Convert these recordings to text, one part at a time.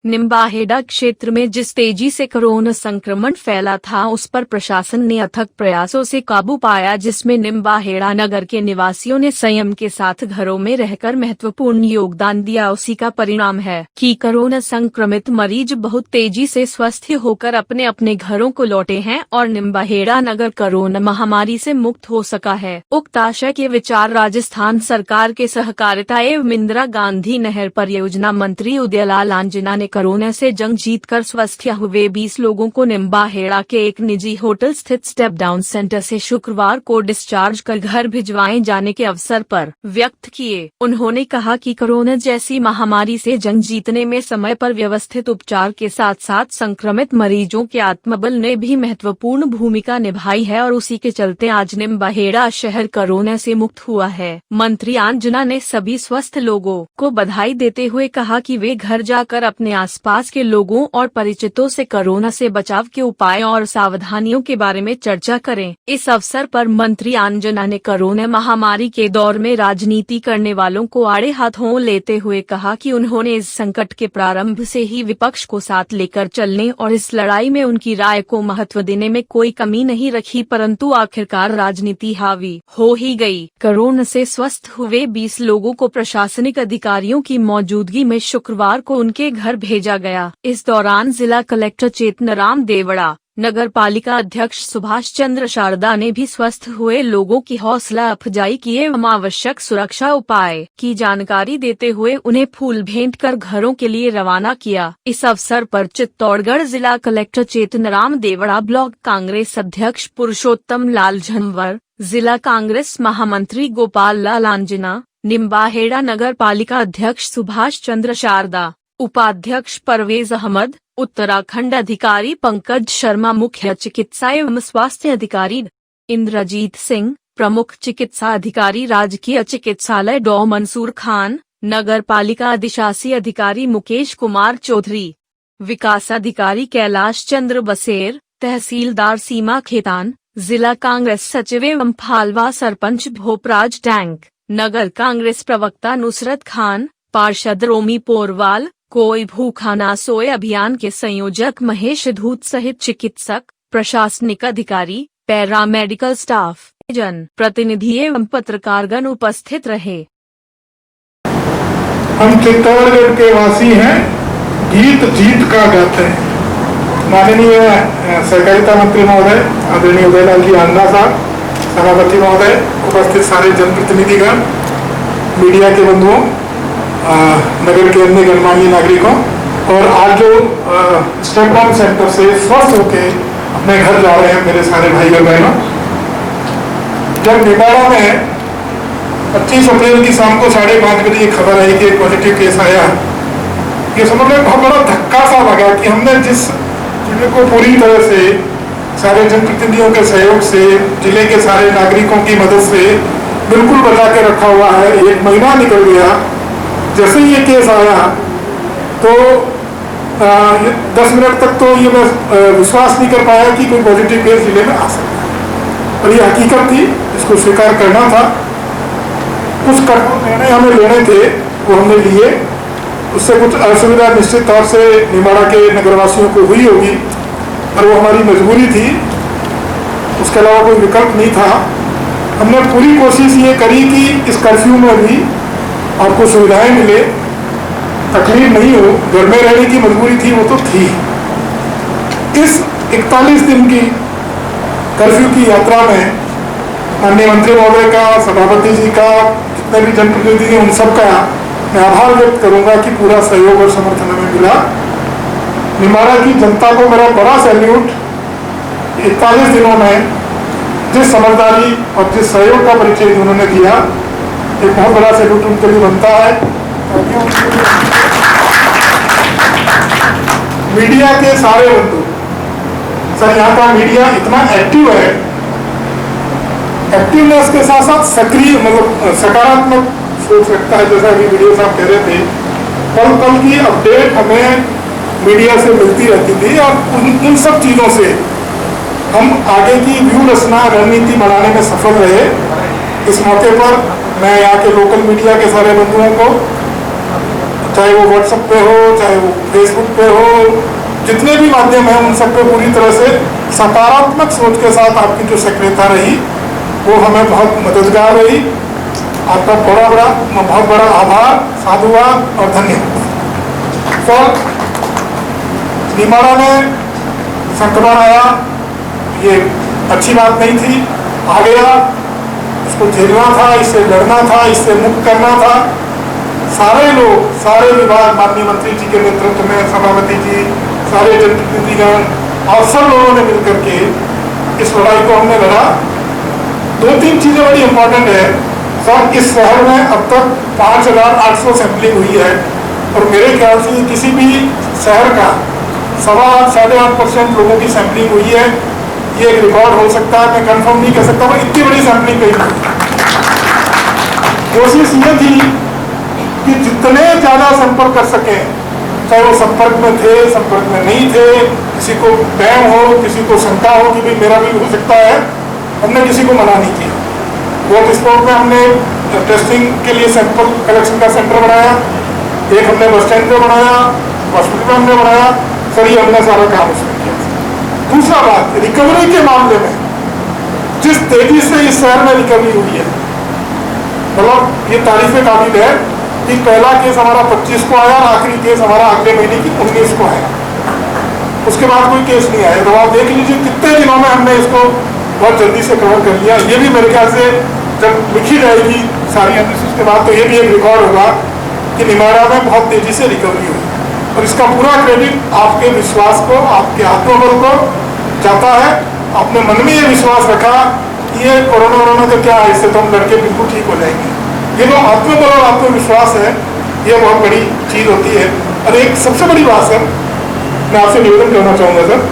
निम्बाहेड़ा क्षेत्र में जिस तेजी से कोरोना संक्रमण फैला था उस पर प्रशासन ने अथक प्रयासों से काबू पाया, जिसमें निम्बाहेड़ा नगर के निवासियों ने संयम के साथ घरों में रहकर महत्वपूर्ण योगदान दिया। उसी का परिणाम है कि कोरोना संक्रमित मरीज बहुत तेजी से स्वस्थ होकर अपने अपने घरों को लौटे हैं और निम्बाहेड़ा नगर कोरोना महामारी से मुक्त हो सका है। उक्त आशय के विचार राजस्थान सरकार के सहकारिता एवं इंदिरा गांधी नहर परियोजना मंत्री उदयलाल आंजना ने कोरोना से जंग जीतकर स्वस्थ हुए 20 लोगों को निम्बाहेड़ा के एक निजी होटल स्थित स्टेप डाउन सेंटर से शुक्रवार को डिस्चार्ज कर घर भिजवाए जाने के अवसर पर व्यक्त किए। उन्होंने कहा कि कोरोना जैसी महामारी से जंग जीतने में समय पर व्यवस्थित उपचार के साथ साथ संक्रमित मरीजों के आत्मबल ने भी महत्वपूर्ण भूमिका निभाई है और उसी के चलते आज निम्बाहेड़ा शहर कोरोना से मुक्त हुआ है। मंत्री आंजना ने सभी स्वस्थ लोगों को बधाई देते हुए कहा कि वे घर जाकर अपने आसपास के लोगों और परिचितों से कोरोना से बचाव के उपायों और सावधानियों के बारे में चर्चा करें। इस अवसर पर मंत्री आंजना ने कोरोना महामारी के दौर में राजनीति करने वालों को आड़े हाथों लेते हुए कहा कि उन्होंने इस संकट के प्रारंभ से ही विपक्ष को साथ लेकर चलने और इस लड़ाई में उनकी राय को महत्व देने में कोई कमी नहीं रखी, परंतु आखिरकार राजनीति हावी हो ही गई। कोरोना से स्वस्थ हुए 20 लोगों को प्रशासनिक अधिकारियों की मौजूदगी में शुक्रवार को उनके घर भेजा गया। इस दौरान जिला कलेक्टर चेतनराम देवड़ा, नगर पालिका अध्यक्ष सुभाष चंद्र शारदा ने भी स्वस्थ हुए लोगों की हौसला अफजाई की एवं आवश्यक सुरक्षा उपाय की जानकारी देते हुए उन्हें फूल भेंट कर घरों के लिए रवाना किया। इस अवसर पर चित्तौड़गढ़ जिला कलेक्टर चेतनराम देवड़ा, ब्लॉक कांग्रेस अध्यक्ष पुरुषोत्तम लाल झंवर, जिला कांग्रेस महामंत्री गोपाल लाल आंजना, निम्बाहेड़ा नगर पालिका अध्यक्ष सुभाष चंद्र शारदा, उपाध्यक्ष परवेज अहमद, उत्तराखंड अधिकारी पंकज शर्मा, मुख्य चिकित्सा एवं स्वास्थ्य अधिकारी इंद्रजीत सिंह, प्रमुख चिकित्सा अधिकारी राजकीय चिकित्सालय डॉ मंसूर खान, नगर पालिका अधिशासी अधिकारी मुकेश कुमार चौधरी, विकास अधिकारी कैलाश चंद्र बसेर, तहसीलदार सीमा खेतान, जिला कांग्रेस सचिव एवं फालवा सरपंच भोपराज टैंक, नगर कांग्रेस प्रवक्ता नुसरत खान, पार्षद रोमी पोरवाल, कोई भूखा ना सोए अभियान के संयोजक महेश धूत सहित चिकित्सक, प्रशासनिक अधिकारी, पैरामेडिकल स्टाफ, जन प्रतिनिधि एवं पत्रकारगण उपस्थित रहे। हम चित्तौड़गढ़ के वासी हैं, गीत जीत का गाते हैं। माननीय सहकारिता मंत्री महोदय आदरणीय उदयलाल जी आंजना साहब, सभापति महोदय, उपस्थित सारे जनप्रतिनिधिगण, मीडिया के बंधुओं, नगर के अन्य गणमान्य नागरिकों और आज जो स्टेप डाउन सेंटर से स्वस्थ होके अपने घर जा रहे हैं मेरे सारे भाई और बहनों, जब निम्बाहेड़ा में 25 अप्रैल की शाम को 5:30 बजे खबर आई कि पॉजिटिव केस आया, ये समझ में बहुत बड़ा धक्का सा लगा कि हमने जिस जिले को पूरी तरह से सारे जनप्रतिनिधियों के सहयोग से, जिले के सारे नागरिकों की मदद से बिल्कुल बचा के रखा हुआ है, 1 महीना निकल गया। जैसे ही ये केस आया तो 10 मिनट तक तो ये मैं विश्वास नहीं कर पाया कि कोई पॉजिटिव केस जिले में आ सकता है, और ये हकीकत थी, इसको स्वीकार करना था। कुछ कठोर निर्णय हमें लेने थे, वो हमने लिए। उससे कुछ असुविधा निश्चित तौर से निम्बाहेड़ा के नगरवासियों को हुई होगी, और वो हमारी मजबूरी थी, उसके अलावा कोई विकल्प नहीं था। हमने पूरी कोशिश ये करी कि इस कर्फ्यू में भी आपको सुविधाएं मिले, तकलीफ नहीं हो। घर में रहने की मजबूरी थी, वो तो थी। इस 41 दिन की कर्फ्यू की यात्रा में माननीय मंत्री महोदय का, सभापति जी का, जितने भी जनप्रतिनिधि हैं उन सब का मैं आभार व्यक्त करूंगा कि पूरा सहयोग और समर्थन हमें मिला। निम्बाहेड़ा की जनता को मेरा बड़ा सैल्यूट। 41 दिनों में जिस समझदारी और जिस सहयोग का परिचय उन्होंने दिया, एक बहुत बड़ा सैल्यूट उनके लिए बनता है। मीडिया के सारे बंधु, सर यहाँ का मीडिया इतना एक्टिव है, एक्टिवनेस के साथ साथ सक्रिय, मतलब सकारात्मक सोच रखता है। जैसा कि वीडियो साहब कह रहे थे, पल पल की अपडेट हमें मीडिया से मिलती रहती थी, और उन सब चीज़ों से हम आगे की व्यू रचना, रणनीति बनाने में सफल रहे। इस मौके पर मैं यहाँ के लोकल मीडिया के सारे बंधुओं को चाहे वो व्हाट्सएप पे हो, चाहे वो फेसबुक पे हो, जितने भी माध्यम हैं उन सब पे पूरी तरह से सकारात्मक सोच के साथ आपकी जो सक्रियता रही वो हमें बहुत मददगार रही। आपका बहुत बड़ा आभार, साधुवाद और धन्यवाद। सर, निमाड़ा में संक्रमण आया, ये अच्छी बात नहीं थी, आ गया, इसको झेलना था, इससे लड़ना था, इससे मुक्त करना था। सारे लोग, सारे विभाग, माननीय मंत्री जी के नेतृत्व में, सभापति जी, सारे जनप्रतिनिधिगण और सब लोगों ने मिलकर के इस लड़ाई को हमने लड़ा। 2-3 चीजें बड़ी इंपॉर्टेंट है सर। इस शहर में अब तक 5,800 सैंपलिंग हुई है और मेरे ख्याल से किसी भी शहर का 7.5-8% लोगों की सैंपलिंग हुई है। ये एक रिकॉर्ड हो सकता है, मैं कंफर्म नहीं कर सकता, पर इतनी बड़ी सैंपलिंग कहीं नहीं। कोशिश ये थी कि जितने ज्यादा संपर्क कर सके, चाहे वो संपर्क में थे, संपर्क में नहीं थे, किसी को वहम हो, किसी को शंका हो कि भाई मेरा भी हो सकता है, हमने किसी को मना नहीं किया। वोट स्पॉट में हमने टेस्टिंग के लिए सैंपल कलेक्शन का सेंटर बनाया, एक हमने बस स्टैंड पे बनाया, हॉस्पिटल में हमने बनाया। सर, ये हमने सारा काम उसमें किया। दूसरा बात, रिकवरी के मामले में जिस तेजी से इस शहर में रिकवरी हुई है, मतलब ये तारीफ काबिल है कि पहला केस हमारा 25 को आया और आखिरी केस हमारा अगले महीने की 19 को आया। उसके बाद कोई केस नहीं आया। तो आप देख लीजिए कितने दिनों में हमने इसको बहुत जल्दी से कवर कर लिया। ये भी मेरे ख्याल से जब लिखी जाएगी सारी एनालिसिस के बाद तो ये भी एक रिकॉर्ड होगा कि निमाड़ा में बहुत तेजी से रिकवरी हुई और इसका पूरा क्रेडिट आपके विश्वास को, आपके आत्मबल को जाता है। आपने मन में ये विश्वास रखा कि ये कोरोना तो क्या है, इससे तो हम लड़के बिल्कुल ठीक हो जाएंगे। ये जो आत्मबल और आत्मविश्वास है, ये बहुत बड़ी चीज होती है। और एक सबसे बड़ी बात है, मैं आपसे निवेदन करना चाहूंगा सर,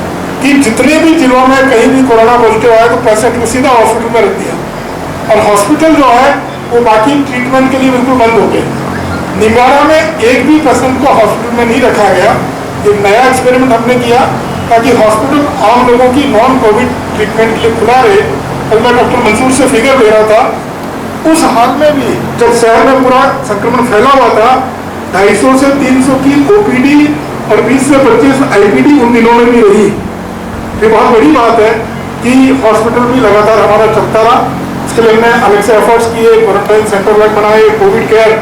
कि जितने भी जिलों में कहीं भी कोरोना पॉजिटिव आया तो पेशेंट को सीधा हॉस्पिटल में रख दिया और हॉस्पिटल जो है वो बाकी ट्रीटमेंट के लिए बिल्कुल बंद हो गए। निमाड़ा में एक भी पेशेंट को हॉस्पिटल में नहीं रखा गया। एक नया एक्सपेरिमेंट हमने किया ताकि हॉस्पिटल आम लोगों की नॉन कोविड ट्रीटमेंट के लिए खुला रहे। और मैं डॉक्टर मंसूर से फिगर ले रहा था, उस हाल में भी जब शहर में पूरा संक्रमण फैला हुआ था, 250 से 300 की ओपीडी और 20 से 25 आईपीडी उन दिनों में भी रही। ये बहुत बड़ी बात है कि हॉस्पिटल भी लगातार हमारा चलता रहा। इसके लिए हमने अलग से एफर्ट्स किए, क्वारंटाइन सेंटर अलग बनाए, कोविड केयर।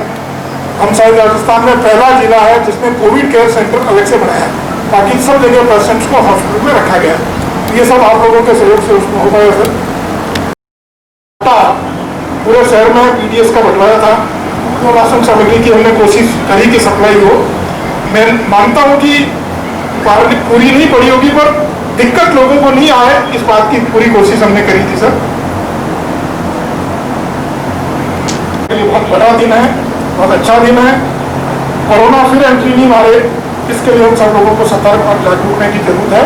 हम शायद राजस्थान में पहला जिला है जिसने कोविड केयर सेंटर अलग से बनाया, ताकि सब जगह पेशेंट्स को हॉस्पिटल में रखा गया। ये सब आप लोगों के सहयोग से उसमें हो पाया सर। पूरे शहर में पीडीएस का बंटवारा था, तो राशन सामग्री की हमने कोशिश करी कि सप्लाई हो। मैं मानता हूँ कि पूरी नहीं पड़ी होगी, पर दिक्कत लोगों को नहीं आए, इस बात की पूरी कोशिश हमने करी थी सर। ये बहुत बड़ा दिन है, बहुत अच्छा दिन है। कोरोना फिर एंट्री नहीं मारे, इसके लिए हम सब लोगों को सतर्क और जागरूक होने की जरूरत है।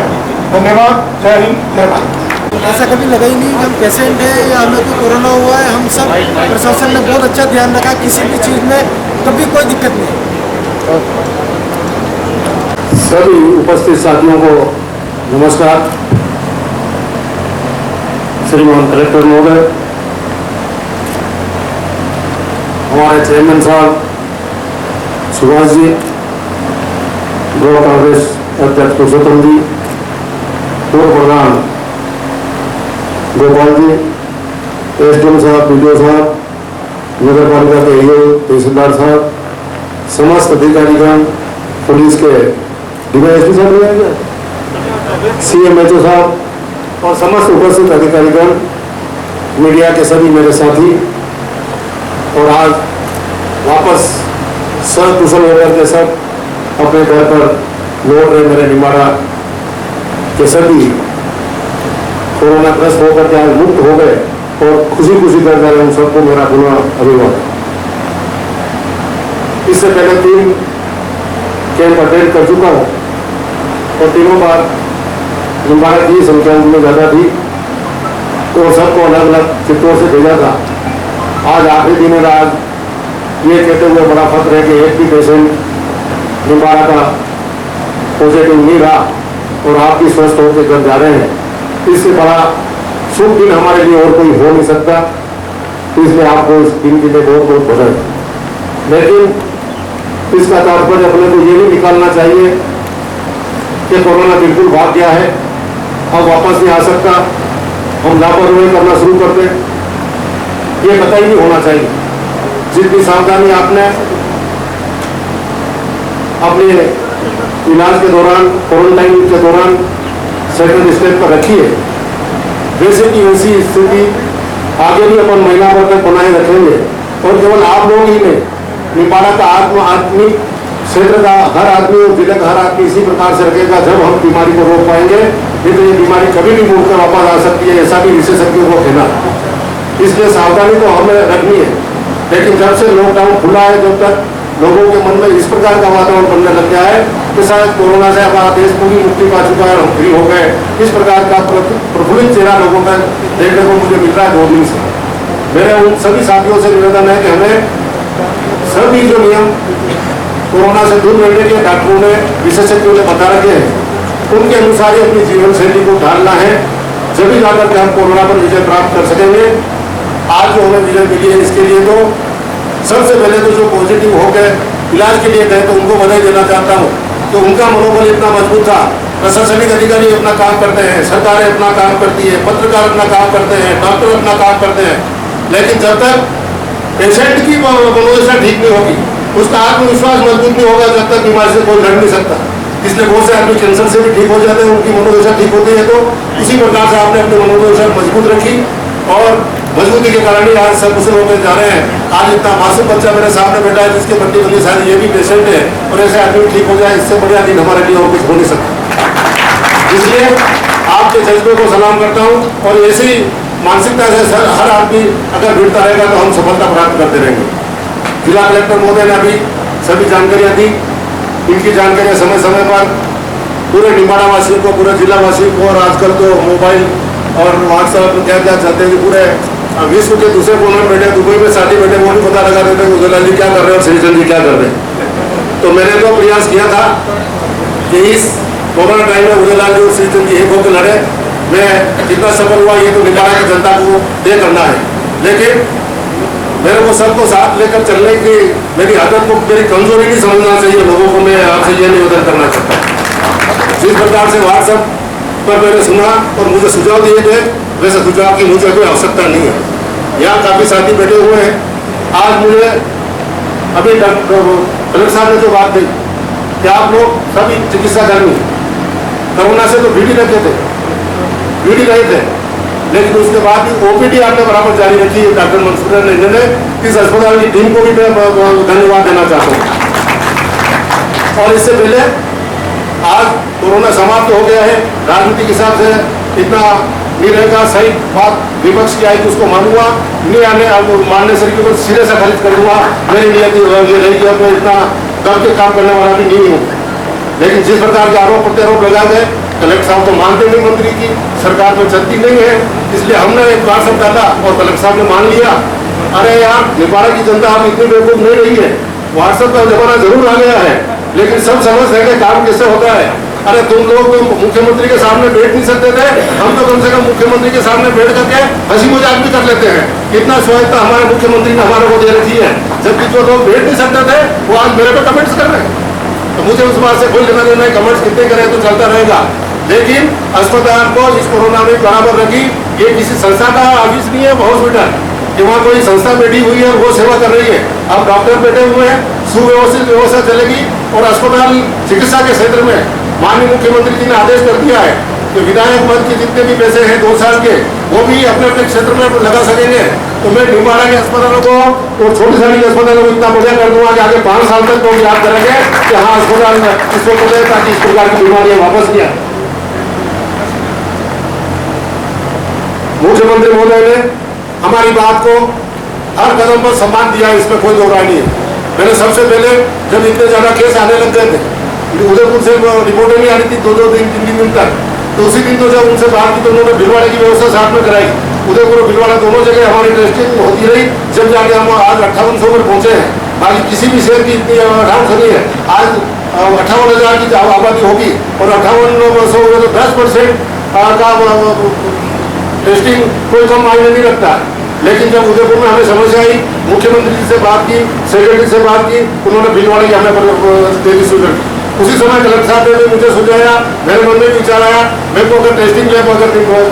धन्यवाद। जय हिंद, जय भारत। ऐसा कभी लगा ही नहीं कि हम पेशेंट हैं या हमें कोई कोरोना हुआ है। हम सब प्रशासन ने बहुत अच्छा ध्यान रखा, किसी भी चीज़ में कभी कोई दिक्कत नहीं। सभी उपस्थित साथियों को नमस्कार। श्रीमान कलेक्टर महोदय, हमारे चेयरमैन साहब सुभाष जी, ब्लॉक कांग्रेस अध्यक्ष पुरुषोत्तम जी, पूर्व प्रधान गोपाल जी, एसडीएम साहब, पीडीओ साहब, नगर पालिका के ईओ, तहसीलदार साहब, समस्त अधिकारीगण, पुलिस के डीवाईएसपी साहब, सीएमएचओ साहब और समस्त उपस्थित अधिकारीगण, मीडिया के सभी मेरे साथी, और आज वापस सकुशल होकर के सब अपने घर पर लौट रहे मेरे निमाड़ा के सभी कोरोना ग्रस्त होकर के आज मुक्त हो गए और खुशी खुशी कर रहे हैं, उन सबको मेरा पुनः अभिवादन। इससे पहले 3 कैंप अटेंड कर चुका हूँ और तीनों बार निमाड़ा की संख्या उनमें ज़्यादा थी और सबको अलग अलग चित्रों से भेजा था। आज आखिरी दिन है, आज ये कहते हुए बड़ा फख्र है कि एक भी पेशेंट निमाड़ा का पॉजिटिव नहीं रहा और आप भी स्वस्थ होकर घर जा रहे हैं। इससे बड़ा शुभ दिन हमारे लिए और कोई हो नहीं सकता, इसलिए आपको इस दिन के लिए बहुत बहुत बधाई। लेकिन इसका तात्पर्य अपने को ये नहीं निकालना चाहिए कि कोरोना बिल्कुल भाग गया है, अब वापस नहीं आ सकता, हम लापरवाही करना शुरू कर दें, ये कतई नहीं होना चाहिए। जितनी सावधानी आपने अपने इलाज के दौरान, क्वारंटाइन के दौरान सेकंड स्टेप पर रखी है, वैसे की वैसी स्थिति आगे भी अपन महीना भर तक बनाए रखेंगे। और केवल आप लोग ही नहीं, निपाड़ा का आदमी, क्षेत्र का हर आदमी और जिले का हर आदमी इसी प्रकार से रखेगा, जब हम बीमारी को रोक पाएंगे। नहीं तो ये बीमारी कभी भी मुड़कर वापस आ सकती है, ऐसा भी विशेषज्ञों को कहना। इसलिए सावधानी तो हमें रखनी है, लेकिन जब से लॉकडाउन खुला है, जब तक लोगों के मन में इस प्रकार का वातावरण बनने लग गया है कि शायद कोरोना से हमारा देश पूरी मुक्ति पा चुका है, हम फ्री हो गए, इस प्रकार का प्रफुल्लित चेहरा लोगों का देखने को मुझे मिल रहा है 2 दिन से। मेरे उन सभी साथियों से निवेदन है कि हमें सभी जो नियम कोरोना से दूर रहने के डॉक्टरों ने, विशेषज्ञों ने बता रखे हैं, उनके अनुसार ही अपनी जीवन शैली को ढालना है, जब भी जाकर के हम कोरोना पर विजय प्राप्त कर सकेंगे। आज जो हमें विजय मिली है, इसके लिए तो सबसे पहले तो जो पॉजिटिव हो गए, इलाज के लिए गए, तो उनको बधाई देना चाहता हूँ कि उनका मनोबल इतना मजबूत था। प्रशासनिक अधिकारी अपना काम करते हैं, सरकारें अपना काम करती है, पत्रकार अपना काम करते हैं, डॉक्टर अपना काम करते हैं, लेकिन जब तक पेशेंट की मनोदशा ठीक नहीं होगी, उसका आत्मविश्वास मजबूत नहीं होगा, जब तक बीमारी से कोई लड़ नहीं सकता। इसलिए बहुत से आदमी कैंसर से भी ठीक हो जाते हैं, उनकी मनोदशा ठीक होती है। तो इसी प्रकार से आपने अपनी मनोदशा मजबूत रखी और मजबूती के कारण ही आज सब कुशल होकर जा रहे हैं। आज इतना मासूम बच्चा मेरे सामने बैठा है, जिसके बंदी बंदी शायद ये भी पेशेंट है, और ऐसे आदमी ठीक हो जाए, इससे बढ़िया दिन हमारे लिए और कुछ हो नहीं सकता। इसलिए आपके जज्बे को सलाम करता हूँ, और ऐसी मानसिकता से हर आदमी अगर जुड़ता रहेगा तो हम सफलता प्राप्त करते रहेंगे। जिला कलेक्टर महोदय ने अभी सभी जानकारियाँ दी, इनकी जानकारियाँ समय समय पर पूरे निपाड़ा वासियों को, पूरे जिला वासियों को, और आजकल तो मोबाइल और व्हाट्सएप क्या क्या चलते हैं, पूरे विश्व के दूसरे कोने में बैठे, दुबई में शादी बैठे, वो नहीं पता लगा देते उदयलाल जी क्या कर रहे हैं और श्रीचंद जी क्या कर रहे हैं। तो मैंने तो प्रयास किया था कि इस कोरोना टाइम में उदयलाल जी और श्रीचंद जी एक होकर लड़े। मैं कितना सफल हुआ ये तो निपाड़ा की जनता को तय करना है, लेकिन मेरे को सबको साथ लेकर चलने की मेरी आदत को मेरी कमजोरी नहीं समझना चाहिए लोगों को। मैं आपसे ये निवेदन करना चाहता हूँ, जिस प्रकार से व्हाट्सएप पर मैंने सुना और मुझे सुझाव दिए गए, वैसे सुझाव की मुझे कोई आवश्यकता नहीं है। यहाँ काफी साथी बैठे हुए हैं। आज मुझे अभी कलेक्टर साहब ने जो बात कही कि आप लोग सभी चिकित्सा कर्मी कोरोना से तो भीड़ रखे थे, भीड़ रहे थे, लेकिन उसके बाद भी ओपीडी आपने बराबर जारी रखी है। डॉक्टर मंसूर ने इस अस्पताल की टीम को भी मैं धन्यवाद देना चाहता हूँ। और इससे पहले आज कोरोना समाप्त हो गया है, राजनीति के हिसाब से इतना नहीं रहेगा। सही बात विपक्ष की आई तो उसको मानूंगा, नहीं आने मानने से तो सिरे से खारिज कर दूंगा। मेरी नियति ये रहेगी, अब मैं इतना दब के काम करने वाला भी नहीं हूँ। लेकिन जिस प्रकार के आरोप प्रत्यारोप लगाए गए, कलेक्टर साहब तो मानते नहीं, मंत्री की सरकार में चलती नहीं है, इसलिए हमने एक बार सब डाला और कलेक्टर साहब ने मान लिया। अरे यार, नेपाल की जनता अब इतनी बेवकूफ नहीं रही है, व्हाट्सएप का जमाना जरूर आ गया है, लेकिन सब समझ रहे हैं काम कैसे होता है। अरे तुम लोग तो मुख्यमंत्री के सामने बैठ नहीं सकते थे, हम तो कम से कम मुख्यमंत्री के सामने बैठ करके हंसी मजाक भी कर लेते हैं। इतना स्वायत्ता हमारे मुख्यमंत्री ने हमारे को दे रखी है, जबकि जो लोग बैठ नहीं सकते थे वो आज मेरे पे कमेंट्स कर रहे हैं। तो मुझे उस बात से कोई लेना देना नहीं, कमेंट्स कितने करें तो चलता रहेगा, लेकिन अस्पताल को इस कोरोना में बराबर रखी। ये किसी संस्था का ऑफिस नहीं है, हॉस्पिटल कि वहाँ कोई संस्था बैठी हुई है और वो सेवा कर रही है। अब डॉक्टर बैठे हुए हैं, सुव्यवस्थित व्यवस्था चलेगी। और अस्पताल चिकित्सा के क्षेत्र में माननीय मुख्यमंत्री जी ने आदेश कर दिया है कि विधायक पद के जितने भी पैसे हैं 2 साल के, वो भी अपने अपने क्षेत्र में लगा सकेंगे। तो मैं निपाड़ा के अस्पतालों को और छोटी सारी अस्पतालों को इतना बढ़िया कर दूंगा कि आगे 5 साल तक लोग याद करेंगे कि हाँ अस्पताल इसको करें, ताकि इस प्रकार की बीमारियां वापस नहीं आए। मुख्यमंत्री महोदय ने हमारी बात को हर कदम पर सम्मान दिया, इसमें कोई दो राय नहीं है। मैंने सबसे पहले जब इतने ज्यादा केस आने लग गए थे, उदयपुर से रिपोर्टें नहीं आ रही थी 2-2 दिन 3 दिन तक, तो उसी दिन तो जब उनसे बात की तो उन्होंने भिलवाड़े की व्यवस्था साथ में कराई। उदयपुर और भिलवाड़ा दोनों जगह हमारी टेस्टिंग होती रही, जब जाके हम आज 5800 पर पहुंचे हैं। बाकी किसी भी शहर की इतनी अठाउट नहीं है। आज 58,000 की आबादी होगी और 5800 में तो 10% का टेस्टिंग कोई कम मायने नहीं रखता। लेकिन जब उदयपुर में हमें समस्या आई, मुख्यमंत्री जी से बात की, सेक्रेटरी से बात की, उन्होंने भीलवाड़ा की हमें दे दी सूचना। उसी समय कलेक्टर साहब ने मुझे सुझाया, मेरे मन में विचार आया, मेरे को अगर टेस्टिंग लैब अगर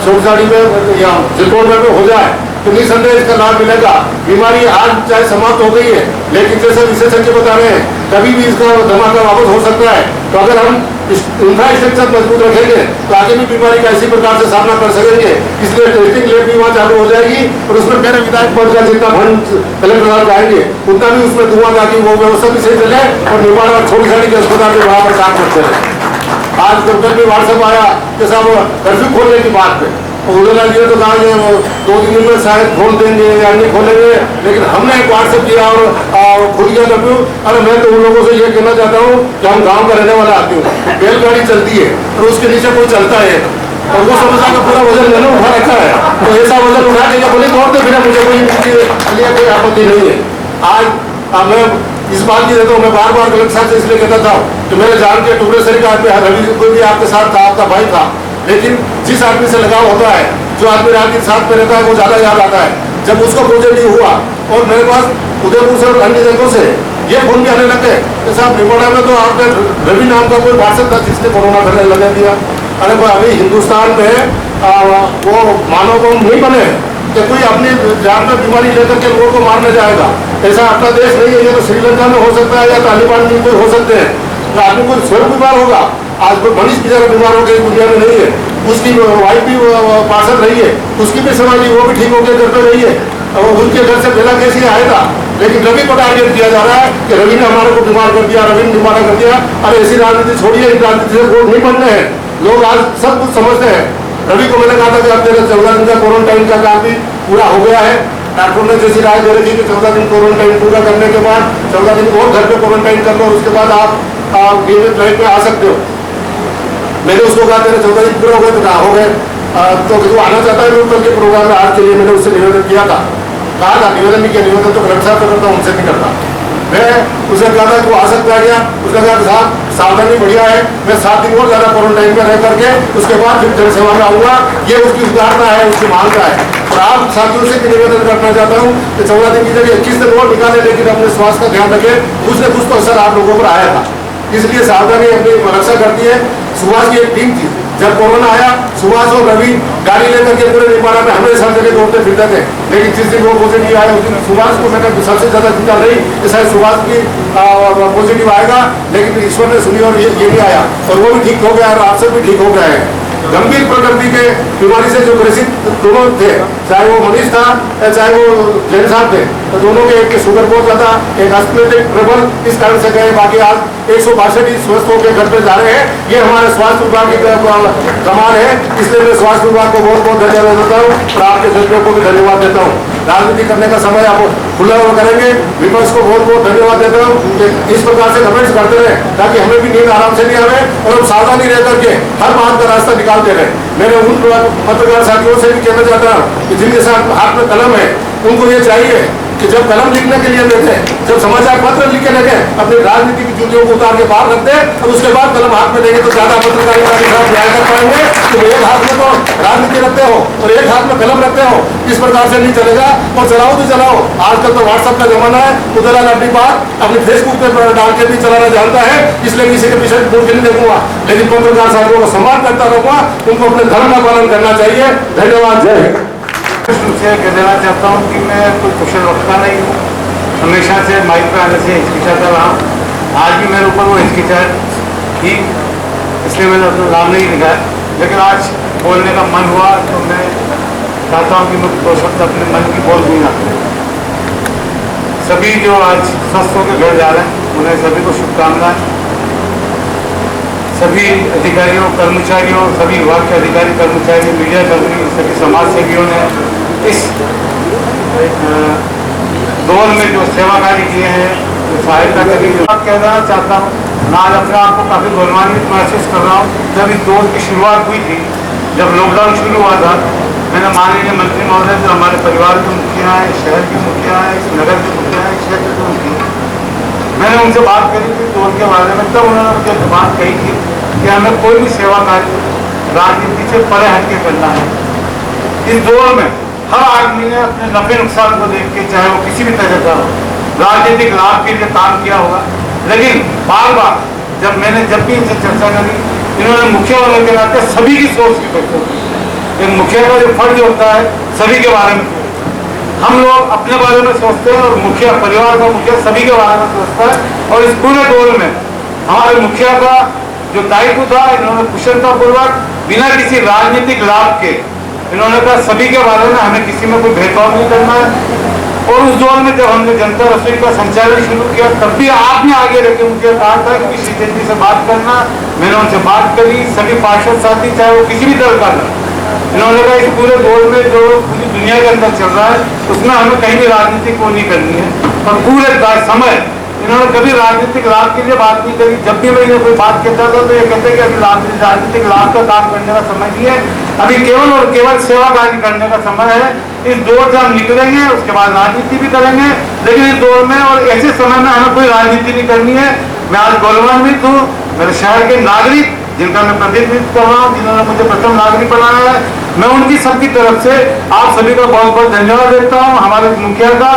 छोटसाड़ी में या चित्तौड़ में हो जाए तो निसंदेह इसका लाभ मिलेगा। बीमारी आज चाहे समाप्त हो गई है, लेकिन जैसे विशेषज्ञ बता रहे हैं कभी भी इसका धमाका वापस हो सकता है। तो अगर हम इंफ्रास्ट्रक्चर मजबूत रखेंगे तो आगे भी बीमारी का इसी प्रकार से सामना कर सकेंगे। इसलिए टेस्टिंग लैब भी वहाँ चालू हो जाएगी और उसमें मेरे विधायक पद का जितना फंड कलेक्टर साहब जाएंगे उतना भी उसमें दूंगा ताकि वो व्यवस्था भी सही चले और निर्माण और छोटी साड़ी के अस्पताल में वहाँ पर काम करते रहे। आज जब कल भी व्हाट्सएप आया कि साहब कर्फ्यू खोलने की बात पे उदयलाल जी ने तो कहा कि 2-3 दिन में शायद खोल देंगे या नहीं खोलेंगे, लेकिन हमने एक व्हाट्सएप किया और खुल गया कर्फ्यू। अरे मैं तो उन लोगों से ये कहना चाहता हूँ कि हम गाँव का रहने वाला आदमी हूँ, बैलगाड़ी चलती है और उसके नीचे कोई चलता है और वो समझा का पूरा वजन मैंने उठा रखा है, तो ऐसा वजन उठा के बोले दौड़ते फिर मुझे कोई आपत्ति नहीं है। आज मैं इस बात की देता हूँ, मैं बार बार कलेक्टर साहब से इसलिए कहता था कि मेरे जान के टुकड़े शरीर का आदमी रवि कोई भी आपके साथ था, आपका भाई था, लेकिन जिस आदमी से लगाव होता है, जो आदमी रात दिन साथ में रहता है वो ज्यादा याद आता है। जब उसको पॉजिटिव हुआ और मेरे पास उदयपुर से और अन्य जगहों से ये फोन भी आने लगे कि साहब निपोड़ा में तो आपने रवि नाम का कोई व्हाट्सएप था जिसने कोरोना करने लगा दिया। अरे भाई अभी हिंदुस्तान में वो मानव बम नहीं बने कि कोई अपनी जान में बीमारी लेकर के लोगों को मारने जाएगा। ऐसा अपना देश नहीं है, ये तो श्रीलंका में हो सकता है या तालिबान में कोई हो सकते हैं। तो आदमी को स्वयं बीमार होगा, आज कोई मनीष बेचारा बीमार हो गई दुनिया में नहीं है, उसकी वाइफ भी पार्षद रही है, उसकी भी समाधि वो भी ठीक होकर घर पे रही है और उनके घर से पहला केस ये आया था, लेकिन रवि को टारगेट किया जा रहा है कि रवि ने हमारे को बीमार कर दिया, रवि ने बीमार कर दिया। अरे ऐसी राजनीति छोड़िए, इन राजनीति से वोट नहीं बनने हैं। लोग आज सब कुछ समझते हैं। रवि को मैंने कहा था कि अब तेरे 14 दिन का क्वारंटाइन का काम भी पूरा हो गया है। डॉक्टर ने जैसी राय दे रखी कि 14 दिन क्वारंटाइन पूरा करने के बाद 14 दिन और घर पे क्वारंटाइन कर लो और उसके बाद आप नियमित लाइफ में आ सकते हो। मैंने उसको कहा तेरे 14 दिन पूरे हो गए, तो कहा हो गए, तो तू आना चाहता है लोग कल के प्रोग्राम में आज के लिए मैंने उससे निवेदन किया था, कहा था निवेदन नहीं किया, निवेदन तो कलेक्टर साहब करता, उनसे नहीं करता। मैं उसे कहा था कि वो आ सकता है क्या, उसने कहा साहब सावधानी बढ़िया है, मैं 7 दिन और ज्यादा क्वारंटाइन में रह करके उसके बाद फिर जनसेवा में आऊंगा। ये उसकी उदारता है, उसकी मांग है। और आप साथियों से भी निवेदन करना चाहता हूँ कि 14 दिन की जगह 21 दिन और निकाले, लेकिन अपने स्वास्थ्य का ध्यान रखें। कुछ न कुछ तो असर आप लोगों पर आया था, इसलिए सावधानी अपनी रक्षा करती है। सुभाष की एक टीम थी, जब कोरोना आया सुभाष और रवि गाड़ी लेकर के पूरे निपाड़ा में हमेशा जगह दौड़ते फिरते थे, लेकिन जिस दिन वो पॉजिटिव आया उस दिन सुभाष को मैंने सबसे ज्यादा चिंता रही कि शायद सुभाष की पॉजिटिव आएगा, लेकिन ईश्वर ने सुनी और ये भी आया और वो भी ठीक हो गया और आप सब भी ठीक हो गए हैं। गंभीर प्रकृति के बीमारी से जो ग्रसित दोनों थे, चाहे वो मनीष था या चाहे वो जैन साहब थे, तो दोनों के एक शुगर बहुत ज्यादा, एक एस्थमेटिक प्रबल, इस कारण से गए। बाकी आज 162 स्वस्थ होकर घर पे जा रहे हैं। ये हमारे स्वास्थ्य विभाग की कमाल है, इसलिए मैं स्वास्थ्य विभाग को बहुत बहुत धन्यवाद देता हूँ और आपके सदस्यों को भी धन्यवाद देता हूँ। राजनीति करने का समय आप खुला हुआ करेंगे। विपक्ष को बहुत बहुत धन्यवाद देता हूँ कि इस प्रकार से कमेंट्स करते रहे ताकि हमें भी नींद आराम से नहीं आवे और हम सावधानी रह करके हर बात का रास्ता निकालते रहे। मैंने उन पत्रकार साथियों से भी कहना चाहता हूँ कि जिनके साथ हाथ में कलम है उनको ये चाहिए कि जब कलम लिखने के लिए लेते हैं, जब समाचार पत्र लिखने लगे, अपनी राजनीति की चुनौतियों को उतार के बाहर रखते हैं और उसके बाद कलम हाथ में लेंगे तो ज्यादा पत्रकारिता के साथ न्याय कर पाएंगे। तो एक हाथ में तो राजनीति रखते हो और एक हाथ में कलम रखते हो, इस प्रकार से नहीं चलेगा। और चलाओ तो चलाओ, आजकल तो व्हाट्सएप का जमाना है। उदयलाल अपनी बात अपनी फेसबुक पे डाल के भी चलाना जानता है, इसलिए किसी के पीछे मुड़ के नहीं देखूंगा, लेकिन पत्रकार साथियों को सम्मान करता रहूंगा। उनको अपने धर्म का पालन करना चाहिए। धन्यवाद। जय हिंद। से कहना चाहता हूँ कि मैं कोई कुशल वक्ता नहीं हूँ, हमेशा से माइक पे आने से हिचकिचाता रहा। आज भी मेरे ऊपर वो हिचकिचाहट थी, इसलिए मैंने अपना नाम नहीं लिखा है, लेकिन आज बोलने का मन हुआ तो मैं चाहता हूँ कि मैं 2 शब्द अपने मन की बोल दूँगा। सभी जो आज स्वस्थ होकर घर जा रहे हैं उन्हें सभी को शुभकामनाएं। सभी अधिकारियों, कर्मचारियों, सभी विभाग के अधिकारी, कर्मचारी, मीडिया कर्मी, सभी समाज सेवियों ने इस दौर में जो सेवा कार्य किए हैं, जो सहायता करी, कहना चाहता हूँ मैं आज अपने आप को काफ़ी गौरवान्वित महसूस कर रहा हूँ। जब इस दौर की शुरुआत हुई थी, जब लॉकडाउन शुरू हुआ था, मैंने माननीय मंत्री महोदय जो हमारे परिवार के मुखिया हैं, शहर के मुखिया हैं, इस नगर के मुखिया हैं, क्षेत्र के मुखिया, मैंने उनसे बात करी थी दौर के बारे में। तब उन्होंने मुझे बात कही थी कि हमें कोई भी सेवा कार्य राजनीति से परे हट के करना है। इस दौर में हर आदमी ने अपने नफे नुकसान को देख के, चाहे वो किसी भी तरह का हो, राजनीतिक लाभ के लिए काम किया होगा। लेकिन बार बार जब भी इनसे चर्चा करी, इन्होंने मुखिया होने के नाते सभी की सोच की पहचान की। एक मुखिया का जो फर्ज होता है सभी के बारे में, हम लोग अपने बारे में सोचते हैं और मुखिया, परिवार का मुखिया सभी के बारे में सोचता है। और इस पूरे दौर में हमारे मुखिया का जो दायित्व था, इन्होंने कुशलतापूर्वक बिना किसी राजनीतिक लाभ के इन्होंने कहा सभी के बारे में, हमें किसी में कोई भेदभाव नहीं करना है। और उस दौर में जब हमने जनता रसोई का संचालन शुरू किया, तब भी आपने आगे रख के मुझे कहा था कि श्री जेटली से बात करना। मैंने उनसे बात करी, सभी पार्षद साथी, चाहे वो किसी भी दल का था, इन्होंने कहा इस पूरे दौर में जो पूरी दुनिया के अंदर चल रहा है उसमें हमें कहीं भी राजनीति को नहीं करनी है। और पूरे समय इन्होंने कभी राजनीतिक लाभ के लिए बात नहीं करी। जब भी मैं इन्हें कोई बात कहता था तो ये कहते कि अभी राजनीतिक लाभ का काम करने का समय नहीं है, अभी केवल और केवल सेवा कार्य करने का समय है। इस दौर से हम निकलेंगे, उसके बाद राजनीति भी करेंगे, लेकिन इस दौर में और ऐसे समय में हमें कोई राजनीति नहीं करनी है। मैं आज गौरवान्वित हूँ, मेरे शहर के नागरिक जिनका मैं प्रतिनिधित्व कर रहा हूँ, जिन्होंने मुझे प्रथम नागरिक बनाया है, मैं उनकी सबकी तरफ से आप सभी का बहुत बहुत धन्यवाद देता हूँ। हमारे मुखिया का,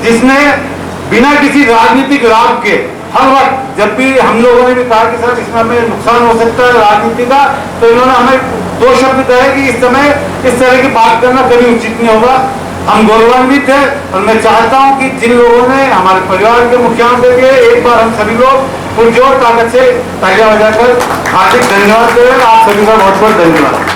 जिसने बिना किसी राजनीतिक लाभ के हर वक्त, जब भी हम लोगों ने भी कहा कि सर इसमें हमें नुकसान हो सकता है राजनीति का, तो इन्होंने हमें 2 शब्द कहे कि इस समय इस तरह की बात करना कभी उचित नहीं होगा। हम गौरवान्वित है और मैं चाहता हूं कि जिन लोगों ने हमारे परिवार के मुखियाओं के लिए एक बार हम सभी लोग पुरजोर ताकत से तालियां बजाकर हार्दिक धन्यवाद दें। आप सभी का बहुत बहुत धन्यवाद।